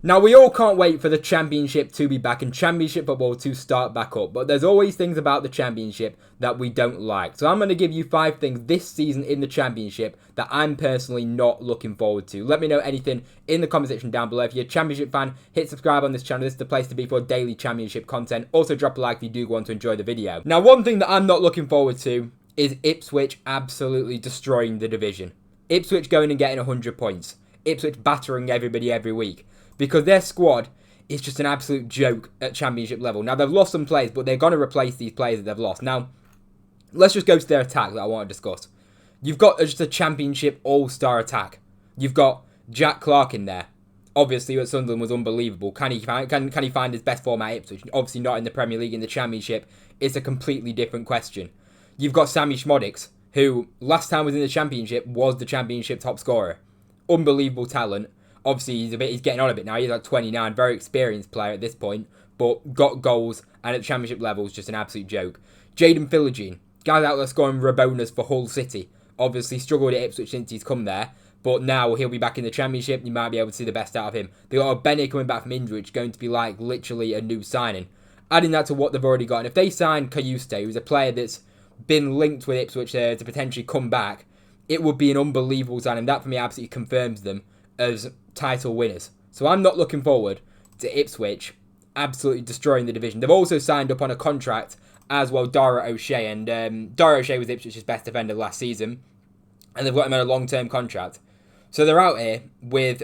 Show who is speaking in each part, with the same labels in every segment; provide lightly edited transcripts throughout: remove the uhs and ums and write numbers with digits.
Speaker 1: Now, we all can't wait for the Championship to be back and Championship football to start back up, but there's always things about the Championship that we don't like. So I'm going to give you 5 things this season in the Championship that I'm personally not looking forward to. Let me know anything in the comment section down below. If you're a Championship fan, hit subscribe on this channel. This is the place to be for daily Championship content. Also, drop a like if you do want to enjoy the video. Now, one thing that I'm not looking forward to is Ipswich absolutely destroying the division. Ipswich going and getting 100 points. Ipswich battering everybody every week. Because their squad is just an absolute joke at Championship level. Now, they've lost some players, but they're going to replace these players that they've lost. Now, let's just go to their attack that I want to discuss. You've got just a Championship all-star attack. You've got Jack Clark in there. Obviously, at Sunderland was unbelievable. Can he find his best form at Ipswich? Obviously not in the Premier League. In the Championship, it's a completely different question. You've got Sammy Schmodix, who last time was in the Championship was the Championship top scorer. Unbelievable talent. Obviously, he's getting on a bit now. He's like 29, very experienced player at this point, but got goals, and at the Championship level is just an absolute joke. Jayden Philogene, guy out there scoring Rabonas for Hull City. Obviously, struggled at Ipswich since he's come there, but now he'll be back in the Championship. You might be able to see the best out of him. They got a Benny coming back from injury, which is going to be like literally a new signing. Adding that to what they've already got, and if they sign Kayuste, who's a player that's been linked with Ipswich to potentially come back, it would be an unbelievable signing. That for me absolutely confirms them as title winners. So I'm not looking forward to Ipswich absolutely destroying the division. They've also signed up on a contract as well, Dara O'Shea, and Dara O'Shea was Ipswich's best defender last season, and they've got him on a long-term contract. So they're out here with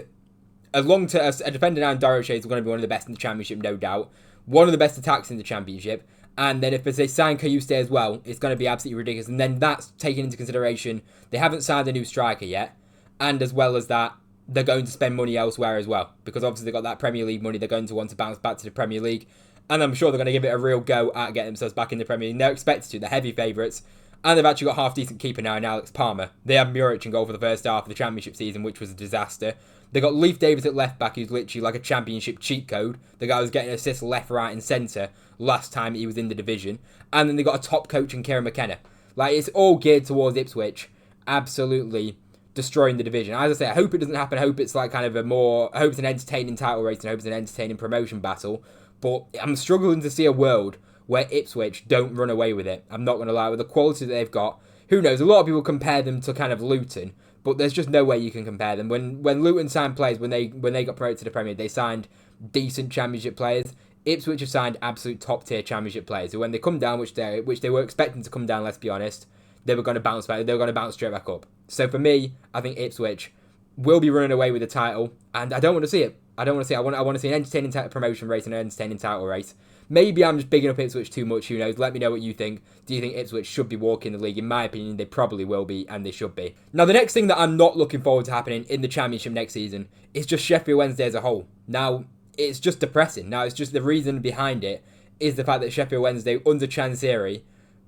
Speaker 1: a defender now, and Dara O'Shea is going to be one of the best in the Championship, no doubt. One of the best attacks in the Championship. And then if they sign Kayuste as well, it's going to be absolutely ridiculous. And then that's taken into consideration. They haven't signed a new striker yet. And as well as that, they're going to spend money elsewhere as well. Because obviously they've got that Premier League money. They're going to want to bounce back to the Premier League. And I'm sure they're going to give it a real go at getting themselves back in the Premier League. They're expected to. They're heavy favourites. And they've actually got a half-decent keeper now in Alex Palmer. They had Muric in goal for the first half of the Championship season, which was a disaster. They got Leif Davis at left-back, who's literally like a Championship cheat code. The guy was getting assists left, right and centre last time he was in the division. And then they got a top coach in Kieran McKenna. Like, it's all geared towards Ipswich absolutely destroying the division. As I say, I hope it doesn't happen. I hope it's like kind of I hope it's an entertaining title race and I hope it's an entertaining promotion battle. But I'm struggling to see a world where Ipswich don't run away with it. I'm not going to lie, with the quality that they've got. Who knows? A lot of people compare them to kind of Luton, but there's just no way you can compare them. When Luton signed players, when they got promoted to the Premier League, they signed decent Championship players. Ipswich have signed absolute top tier Championship players. So when they come down, which they were expecting to come down, let's be honest, they were going to bounce back. They were going to bounce straight back up. So for me, I think Ipswich will be running away with the title, and I don't want to see it. I want to see an entertaining promotion race and an entertaining title race. Maybe I'm just bigging up Ipswich too much, who knows? Let me know what you think. Do you think Ipswich should be walking the league? In my opinion, they probably will be, and they should be. Now, the next thing that I'm not looking forward to happening in the Championship next season is just Sheffield Wednesday as a whole. Now, it's just depressing. Now, it's just the reason behind it is the fact that Sheffield Wednesday, under Chansiri,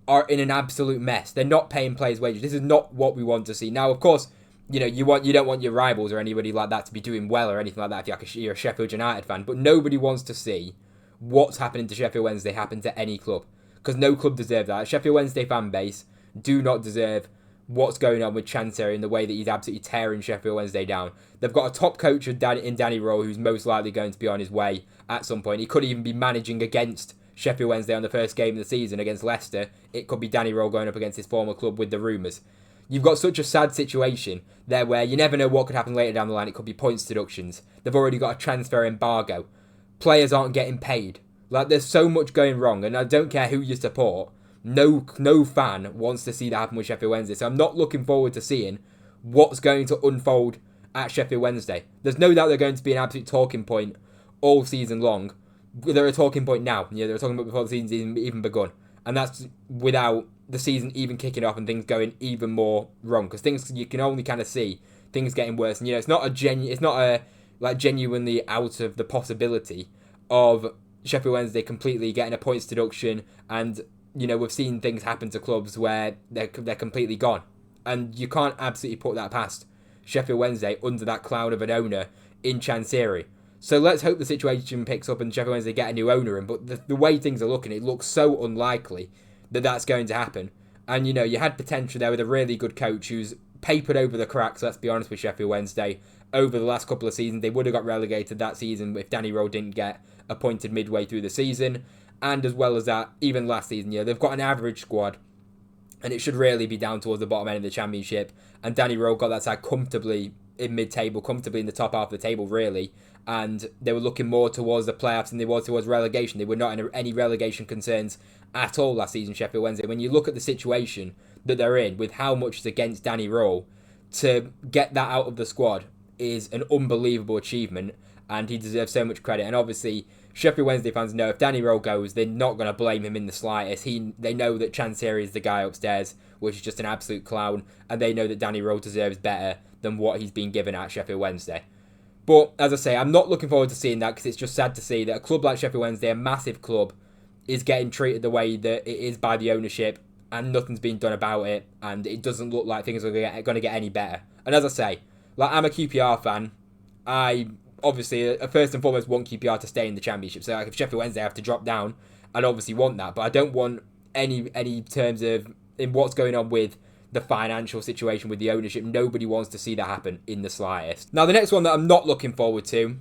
Speaker 1: are in an absolute mess. They're not paying players' wages. This is not what we want to see. Now, of course, you know, you don't want your rivals or anybody like that to be doing well or anything like that if you're a Sheffield United fan, but nobody wants to see what's happening to Sheffield Wednesday happen to any club, because no club deserves that. Sheffield Wednesday fan base do not deserve what's going on with Chansiri in the way that he's absolutely tearing Sheffield Wednesday down. They've got a top coach in Danny Rowe who's most likely going to be on his way at some point. He could even be managing against Sheffield Wednesday on the first game of the season against Leicester. It could be Danny Rowe going up against his former club with the rumours. You've got such a sad situation there where you never know what could happen later down the line. It could be points deductions. They've already got a transfer embargo. Players aren't getting paid. Like, there's so much going wrong, and I don't care who you support. No fan wants to see that happen with Sheffield Wednesday. So I'm not looking forward to seeing what's going to unfold at Sheffield Wednesday. There's no doubt they're going to be an absolute talking point all season long. They're a talking point now. Yeah, they were talking about before the season's even begun. And that's without the season even kicking off and things going even more wrong. Because things, you can only kind of see things getting worse. And, you know, it's not genuinely out of the possibility of Sheffield Wednesday completely getting a points deduction. And, you know, we've seen things happen to clubs where they're completely gone. And you can't absolutely put that past Sheffield Wednesday under that cloud of an owner in Chansiri. So let's hope the situation picks up and Sheffield Wednesday get a new owner in. But the way things are looking, it looks so unlikely that that's going to happen. And, you know, you had potential there with a really good coach who's papered over the cracks, let's be honest, with Sheffield Wednesday. over the last couple of seasons. They would have got relegated that season if Danny Rowe didn't get appointed midway through the season. And as well as that, even last season, they've got an average squad, and it should really be down towards the bottom end of the Championship. And Danny Rowe got that side comfortably in mid-table, comfortably in the top half of the table, really. And they were looking more towards the playoffs than they were towards relegation. They were not in any relegation concerns at all last season, Sheffield Wednesday. When you look at the situation that they're in, with how much is against Danny Rowe, to get that out of the squad is an unbelievable achievement, and he deserves so much credit. And obviously, Sheffield Wednesday fans know if Danny Rowe goes, they're not going to blame him in the slightest. They know that Chansiri is the guy upstairs, which is just an absolute clown, and they know that Danny Rowe deserves better than what he's been given at Sheffield Wednesday. But, as I say, I'm not looking forward to seeing that, because it's just sad to see that a club like Sheffield Wednesday, a massive club, is getting treated the way that it is by the ownership, and nothing's been done about it, and it doesn't look like things are going to get any better. And as I say, I'm a QPR fan. I obviously, first and foremost, want QPR to stay in the Championship. So if Sheffield Wednesday have to drop down, I'd obviously want that. But I don't want any terms of in what's going on with the financial situation with the ownership. Nobody wants to see that happen in the slightest. Now, the next one that I'm not looking forward to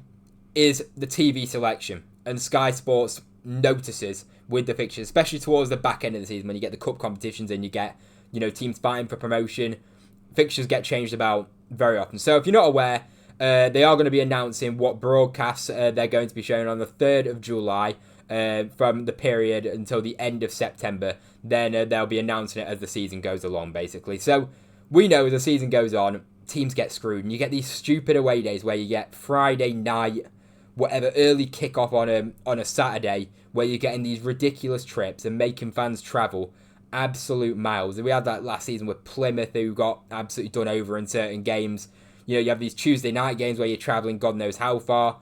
Speaker 1: is the TV selection and Sky Sports notices with the fixtures, especially towards the back end of the season when you get the cup competitions and you get, teams fighting for promotion. Fixtures get changed about very often. So if you're not aware, they are going to be announcing what broadcasts they're going to be showing on the 3rd of July from the period until the end of September. Then they'll be announcing it as the season goes along, basically. So we know as the season goes on, teams get screwed, and you get these stupid away days where you get Friday night, whatever, early kickoff on a Saturday, where you're getting these ridiculous trips and making fans travel absolute miles. We had that last season with Plymouth, who got absolutely done over in certain games. You have these Tuesday night games where you're travelling God knows how far.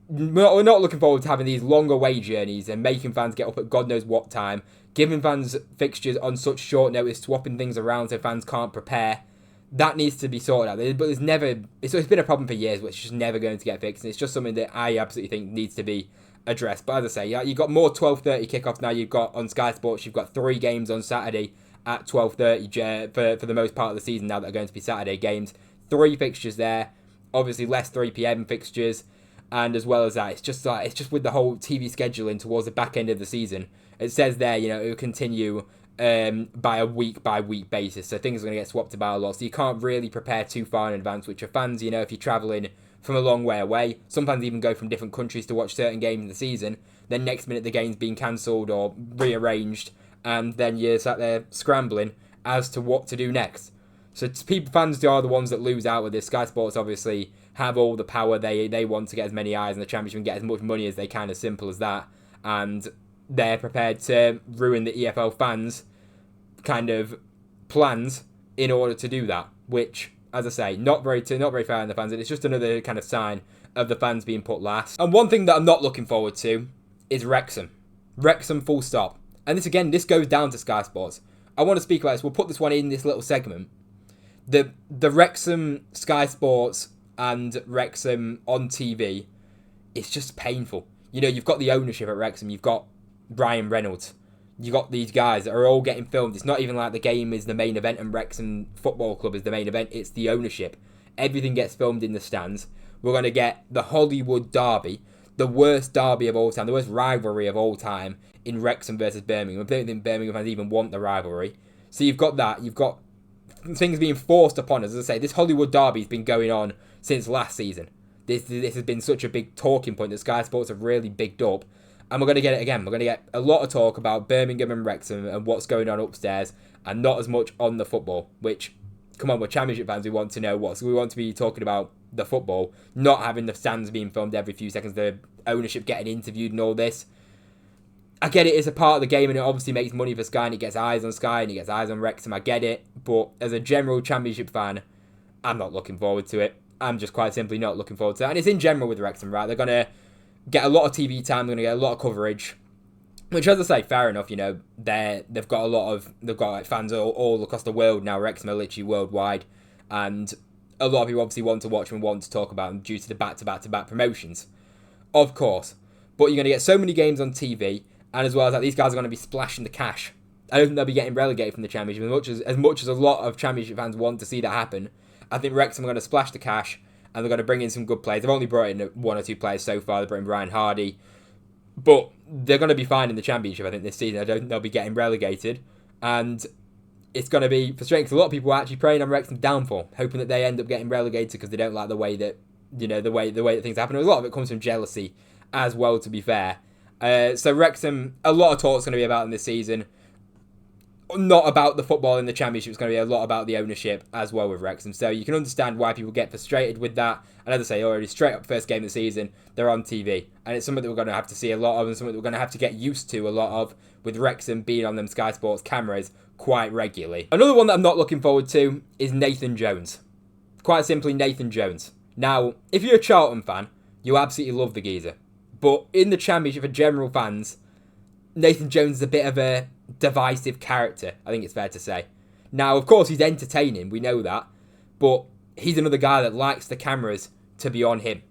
Speaker 1: We're not looking forward to having these long away journeys and making fans get up at God knows what time, giving fans fixtures on such short notice, swapping things around so fans can't prepare. That needs to be sorted out. But it's been a problem for years, but it's just never going to get fixed. And it's just something that I absolutely think needs to be addressed. But as I say, you've got more 12:30 kickoffs now. You've got on Sky Sports, you've got 3 games on Saturday at 12:30 for the most part of the season now that are going to be Saturday games. 3 fixtures there, obviously less 3 p.m. fixtures, and as well as that, it's just with the whole TV scheduling towards the back end of the season. It says there, it will continue by a week basis, so things are going to get swapped about a lot. So you can't really prepare too far in advance, which are fans, if you're travelling from a long way away, sometimes even go from different countries to watch certain games in the season. Then next minute the game's being cancelled or rearranged, and then you're sat there scrambling as to what to do next. So fans are the ones that lose out with this. Sky Sports obviously have all the power. They want to get as many eyes in the Championship and get as much money as they can, as simple as that. And they're prepared to ruin the EFL fans' kind of plans in order to do that. Which, as I say, not very fair on the fans. And it's just another kind of sign of the fans being put last. And one thing that I'm not looking forward to is Wrexham. Wrexham full stop. And this goes down to Sky Sports. I want to speak about this. We'll put this one in this little segment. The Wrexham Sky Sports and Wrexham on TV, it's just painful. You've got the ownership at Wrexham, you've got Ryan Reynolds, you've got these guys that are all getting filmed. It's not even like the game is the main event and Wrexham Football Club is the main event, it's the ownership. Everything gets filmed in the stands. We're going to get the Hollywood derby, the worst derby of all time, the worst rivalry of all time in Wrexham versus Birmingham. I don't think Birmingham fans even want the rivalry. So you've got that, you've got things being forced upon us. As I say, this Hollywood derby has been going on since last season. This has been such a big talking point that Sky Sports have really bigged up. And we're going to get it again. We're going to get a lot of talk about Birmingham and Wrexham and what's going on upstairs, and not as much on the football. Which, come on, we're Championship fans. We want to know what. So we want to be talking about the football, not having the stands being filmed every few seconds, the ownership getting interviewed and all this. I get it, it's a part of the game and it obviously makes money for Sky and it gets eyes on Sky and it gets eyes on Wrexham. I get it, but as a general Championship fan, I'm not looking forward to it. I'm just quite simply not looking forward to it. And it's in general with Wrexham, right? They're going to get a lot of TV time, they're going to get a lot of coverage, which, as I say, fair enough. They've got fans all across the world now. Wrexham are literally worldwide, and a lot of people obviously want to watch them and want to talk about them due to the back-to-back-to-back promotions, of course. But you're going to get so many games on TV. And as well as that, these guys are going to be splashing the cash. I don't think they'll be getting relegated from the Championship. As much as a lot of Championship fans want to see that happen, I think Wrexham are going to splash the cash and they're going to bring in some good players. They've only brought in 1 or 2 players so far. They brought in Ryan Hardy, but they're going to be fine in the Championship, I think, this season. I don't think they'll be getting relegated, and it's going to be frustrating because a lot of people are actually praying on Wrexham's downfall, hoping that they end up getting relegated because they don't like the way that, the way that things happen. And a lot of it comes from jealousy as well, to be fair. So Wrexham, a lot of talk's going to be about in this season. Not about the football in the Championship. It's going to be a lot about the ownership as well with Wrexham. So you can understand why people get frustrated with that. And as I say already, straight up first game of the season, they're on TV. And it's something that we're going to have to see a lot of, and something that we're going to have to get used to a lot of, with Wrexham being on them Sky Sports cameras quite regularly. Another one that I'm not looking forward to is Nathan Jones. Quite simply, Nathan Jones. Now, if you're a Charlton fan, you absolutely love the geezer. But in the Championship, for general fans, Nathan Jones is a bit of a divisive character, I think it's fair to say. Now, of course, he's entertaining, we know that, but he's another guy that likes the cameras to be on him.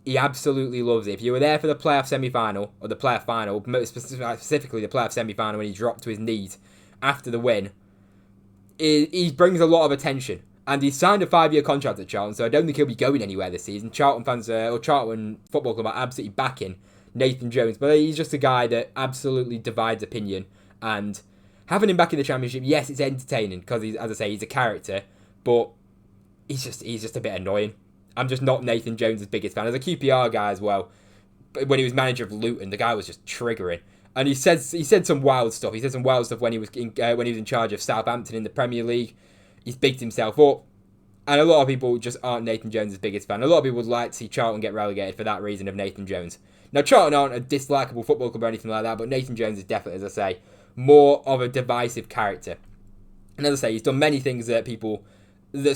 Speaker 1: He absolutely loves it. If you were there for the playoff semi-final, or the playoff final, specifically the playoff semi-final when he dropped to his knees after the win, he brings a lot of attention. And he's signed a 5-year contract at Charlton, so I don't think he'll be going anywhere this season. Charlton fans, or Charlton Football Club, are absolutely backing Nathan Jones, but he's just a guy that absolutely divides opinion. And having him back in the Championship, yes, it's entertaining because he's, as I say, he's a character, but he's just a bit annoying. I'm just not Nathan Jones' biggest fan. As a QPR guy as well, when he was manager of Luton, the guy was just triggering. And he said some wild stuff. He said some wild stuff when he was in charge of Southampton in the Premier League. He's bigged himself up. And a lot of people just aren't Nathan Jones' biggest fan. A lot of people would like to see Charlton get relegated for that reason of Nathan Jones. Now, Charlton aren't a dislikable football club or anything like that, but Nathan Jones is definitely, as I say, more of a divisive character. And as I say, he's done many things that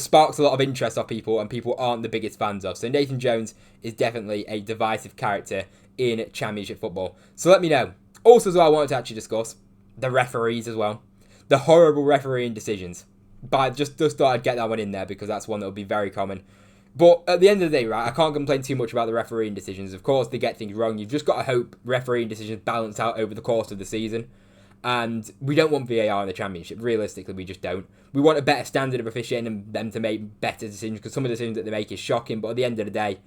Speaker 1: sparks a lot of interest of people, and people aren't the biggest fans of. So Nathan Jones is definitely a divisive character in Championship football. So let me know. Also, as well, I wanted to actually discuss the referees as well. The horrible refereeing decisions. But I just thought I'd get that one in there because that's one that will be very common. But at the end of the day, right, I can't complain too much about the refereeing decisions. Of course, they get things wrong. You've just got to hope refereeing decisions balance out over the course of the season. And we don't want VAR in the Championship. Realistically, we just don't. We want a better standard of officiating and them to make better decisions, because some of the decisions that they make is shocking. But at the end of the day,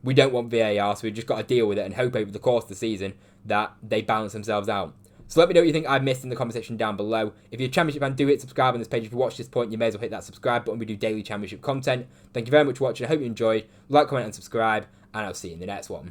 Speaker 1: we don't want VAR, so we've just got to deal with it and hope over the course of the season that they balance themselves out. So let me know what you think I've missed in the comment section down below. If you're a Championship fan, do hit subscribe on this page. If you watch this point, you may as well hit that subscribe button. We do daily Championship content. Thank you very much for watching. I hope you enjoyed. Like, comment, and subscribe, and I'll see you in the next one.